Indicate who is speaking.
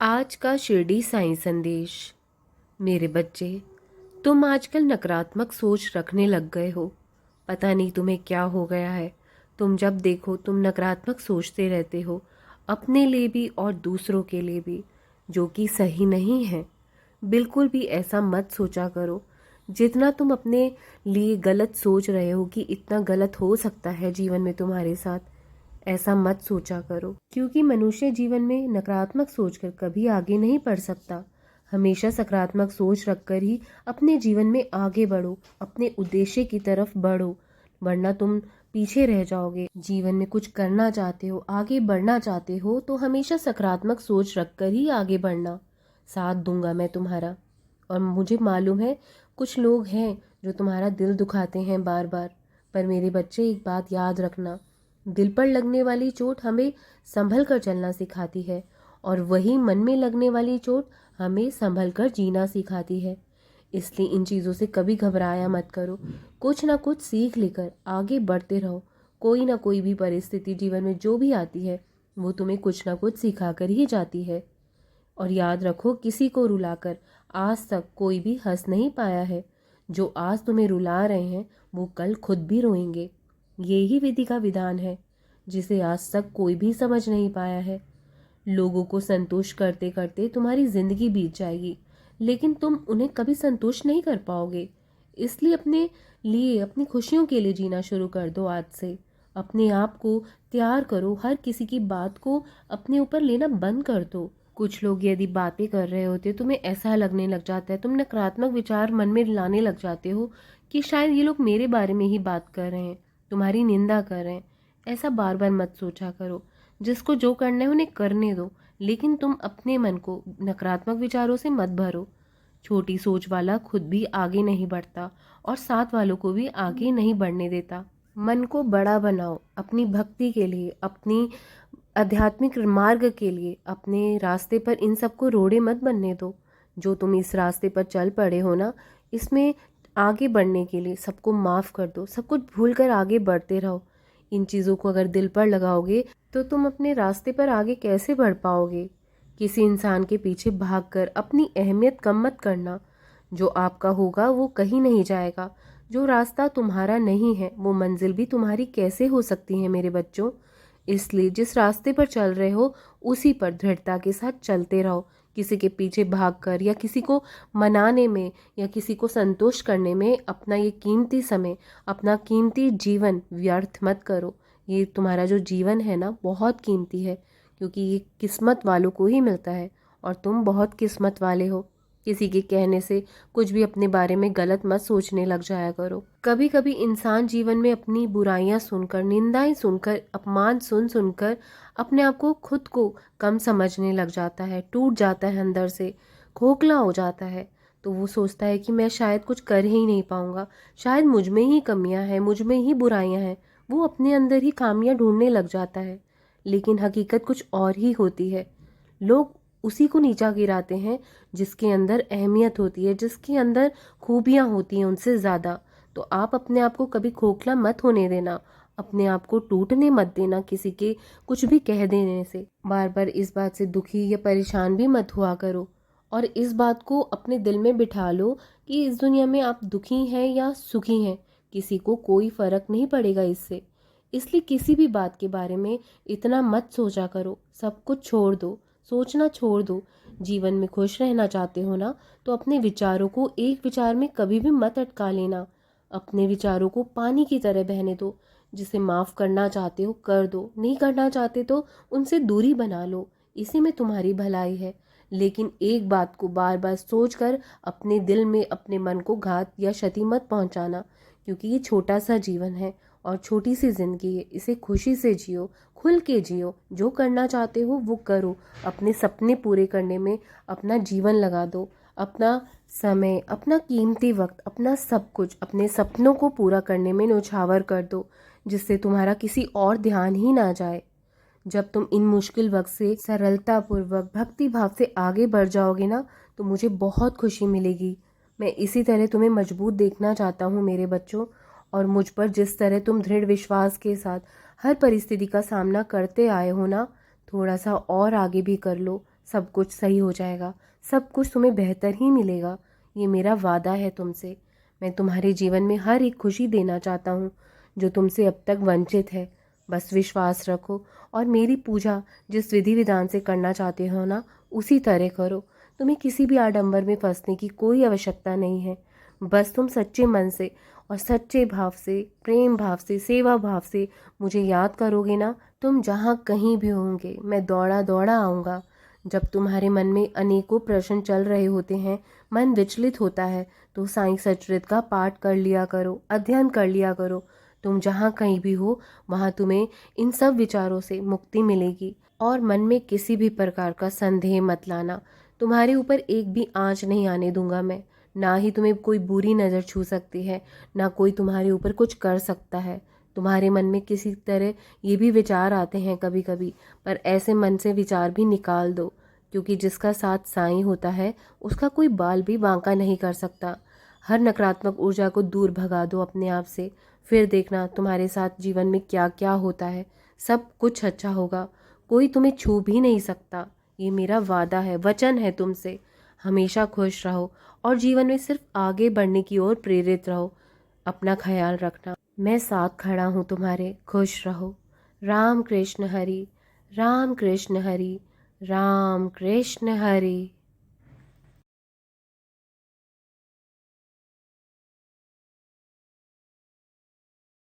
Speaker 1: आज का शिरडी साईं संदेश। मेरे बच्चे, तुम आजकल नकारात्मक सोच रखने लग गए हो। पता नहीं तुम्हें क्या हो गया है। तुम जब देखो तुम नकारात्मक सोचते रहते हो, अपने लिए भी और दूसरों के लिए भी, जो कि सही नहीं है। बिल्कुल भी ऐसा मत सोचा करो। जितना तुम अपने लिए गलत सोच रहे हो कि इतना गलत हो सकता है जीवन में तुम्हारे साथ, ऐसा मत सोचा करो। क्योंकि मनुष्य जीवन में नकारात्मक सोचकर कभी आगे नहीं बढ़ सकता। हमेशा सकारात्मक सोच रखकर ही अपने जीवन में आगे बढ़ो, अपने उद्देश्य की तरफ बढ़ो, वरना तुम पीछे रह जाओगे। जीवन में कुछ करना चाहते हो, आगे बढ़ना चाहते हो, तो हमेशा सकारात्मक सोच रखकर ही आगे बढ़ना। साथ दूंगा मैं तुम्हारा। और मुझे मालूम है कुछ लोग हैं जो तुम्हारा दिल दुखाते हैं बार बार, पर मेरे बच्चे एक बात याद रखना, दिल पर लगने वाली चोट हमें संभल कर चलना सिखाती है, और वही मन में लगने वाली चोट हमें संभल कर जीना सिखाती है। इसलिए इन चीज़ों से कभी घबराया मत करो। कुछ ना कुछ सीख लेकर आगे बढ़ते रहो। कोई ना कोई भी परिस्थिति जीवन में जो भी आती है, वो तुम्हें कुछ ना कुछ सिखा कर ही जाती है। और याद रखो, किसी को रुलाकर आज तक कोई भी हंस नहीं पाया है। जो आज तुम्हें रुला रहे हैं, वो कल खुद भी रोएंगे। यही विधि का विधान है, जिसे आज तक कोई भी समझ नहीं पाया है। लोगों को संतुष्ट करते करते तुम्हारी जिंदगी बीत जाएगी, लेकिन तुम उन्हें कभी संतुष्ट नहीं कर पाओगे। इसलिए अपने लिए, अपनी खुशियों के लिए जीना शुरू कर दो आज से। अपने आप को तैयार करो, हर किसी की बात को अपने ऊपर लेना बंद कर दो। कुछ लोग यदि बातें कर रहे होते, तुम्हें ऐसा लगने लग जाता है, तुम नकारात्मक विचार मन में लाने लग जाते हो कि शायद ये लोग मेरे बारे में ही बात कर रहे हैं, तुम्हारी निंदा कर रहे हैं। ऐसा बार बार मत सोचा करो। जिसको जो करना है उन्हें करने दो, लेकिन तुम अपने मन को नकारात्मक विचारों से मत भरो। छोटी सोच वाला खुद भी आगे नहीं बढ़ता और साथ वालों को भी आगे नहीं बढ़ने देता। मन को बड़ा बनाओ, अपनी भक्ति के लिए, अपनी आध्यात्मिक मार्ग के लिए, अपने रास्ते पर इन सबको रोड़े मत बनने दो। जो तुम इस रास्ते पर चल पड़े हो ना, इसमें आगे बढ़ने के लिए सबको माफ़ कर दो, सब कुछ भूल कर आगे बढ़ते रहो। इन चीज़ों को अगर दिल पर लगाओगे तो तुम अपने रास्ते पर आगे कैसे बढ़ पाओगे। किसी इंसान के पीछे भागकर अपनी अहमियत कम मत करना। जो आपका होगा वो कहीं नहीं जाएगा। जो रास्ता तुम्हारा नहीं है, वो मंजिल भी तुम्हारी कैसे हो सकती है मेरे बच्चों। इसलिए जिस रास्ते पर चल रहे हो, उसी पर दृढ़ता के साथ चलते रहो। किसी के पीछे भागकर या किसी को मनाने में या किसी को संतुष्ट करने में अपना ये कीमती समय, अपना कीमती जीवन व्यर्थ मत करो। ये तुम्हारा जो जीवन है ना, बहुत कीमती है, क्योंकि ये किस्मत वालों को ही मिलता है, और तुम बहुत किस्मत वाले हो। किसी के कहने से कुछ भी अपने बारे में गलत मत सोचने लग जाया करो। कभी कभी इंसान जीवन में अपनी बुराइयां सुनकर, निंदाएं सुनकर, अपमान सुन सुनकर अपने आप को, खुद को कम समझने लग जाता है, टूट जाता है, अंदर से खोखला हो जाता है। तो वो सोचता है कि मैं शायद कुछ कर ही नहीं पाऊंगा, शायद मुझ में ही कमियां हैं, मुझ में ही बुराइयां हैं। वो अपने अंदर ही खामियां ढूंढने लग जाता है। लेकिन हकीकत कुछ और ही होती है। लोग उसी को नीचा गिराते हैं जिसके अंदर अहमियत होती है, जिसके अंदर खूबियाँ होती हैं उनसे ज़्यादा। तो आप अपने आप को कभी खोखला मत होने देना, अपने आप को टूटने मत देना किसी के कुछ भी कह देने से। बार बार इस बात से दुखी या परेशान भी मत हुआ करो, और इस बात को अपने दिल में बिठा लो कि इस दुनिया में आप दुखी हैं या सुखी हैं, किसी को कोई फ़र्क नहीं पड़ेगा इससे। इसलिए किसी भी बात के बारे में इतना मत सोचा करो, सब कुछ छोड़ दो, सोचना छोड़ दो। जीवन में खुश रहना चाहते हो ना, तो अपने विचारों को एक विचार में कभी भी मत अटका लेना। अपने विचारों को पानी की तरह बहने दो। जिसे माफ़ करना चाहते हो कर दो, नहीं करना चाहते तो उनसे दूरी बना लो। इसी में तुम्हारी भलाई है। लेकिन एक बात को बार बार सोचकर अपने दिल में, अपने मन को घात या क्षति मत पहुंचाना, क्योंकि ये छोटा सा जीवन है और छोटी सी जिंदगी है। इसे खुशी से जियो, खुल के जियो, जो करना चाहते हो वो करो। अपने सपने पूरे करने में अपना जीवन लगा दो, अपना समय, अपना कीमती वक्त, अपना सब कुछ अपने सपनों को पूरा करने में न्यौछावर कर दो, जिससे तुम्हारा किसी और ध्यान ही ना जाए। जब तुम इन मुश्किल वक्त से सरलतापूर्वक भक्ति भाव से आगे बढ़ जाओगे ना, तो मुझे बहुत खुशी मिलेगी। मैं इसी तरह तुम्हें मजबूत देखना चाहता हूँ मेरे बच्चों। और मुझ पर जिस तरह तुम दृढ़ विश्वास के साथ हर परिस्थिति का सामना करते आए हो ना, थोड़ा सा और आगे भी कर लो। सब कुछ सही हो जाएगा, सब कुछ तुम्हें बेहतर ही मिलेगा। ये मेरा वादा है तुमसे। मैं तुम्हारे जीवन में हर एक खुशी देना चाहता हूँ जो तुमसे अब तक वंचित है। बस विश्वास रखो और मेरी पूजा जिस विधि विधान से करना चाहते हो ना, उसी तरह करो। तुम्हें किसी भी आडंबर में फंसने की कोई आवश्यकता नहीं है। बस तुम सच्चे मन से और सच्चे भाव से, प्रेम भाव से, सेवा भाव से मुझे याद करोगे ना, तुम जहाँ कहीं भी होंगे मैं दौड़ा दौड़ा आऊँगा। जब तुम्हारे मन में अनेकों प्रश्न चल रहे होते हैं, मन विचलित होता है, तो साईं सचरित का पाठ कर लिया करो, अध्ययन कर लिया करो। तुम जहाँ कहीं भी हो वहाँ तुम्हें इन सब विचारों से मुक्ति मिलेगी। और मन में किसी भी प्रकार का संदेह मत लाना। तुम्हारे ऊपर एक भी आँच नहीं आने दूंगा मैं। ना ही तुम्हें कोई बुरी नज़र छू सकती है, ना कोई तुम्हारे ऊपर कुछ कर सकता है। तुम्हारे मन में किसी तरह ये भी विचार आते हैं कभी कभी, पर ऐसे मन से विचार भी निकाल दो, क्योंकि जिसका साथ साईं होता है उसका कोई बाल भी बांका नहीं कर सकता। हर नकारात्मक ऊर्जा को दूर भगा दो अपने आप से, फिर देखना तुम्हारे साथ जीवन में क्या क्या होता है। सब कुछ अच्छा होगा, कोई तुम्हें छू भी नहीं सकता। ये मेरा वादा है, वचन है तुमसे। हमेशा खुश रहो और जीवन में सिर्फ आगे बढ़ने की ओर प्रेरित रहो। अपना ख्याल रखना, मैं साथ खड़ा हूँ तुम्हारे। खुश रहो। राम कृष्ण हरि, राम कृष्ण हरि, राम कृष्ण हरि।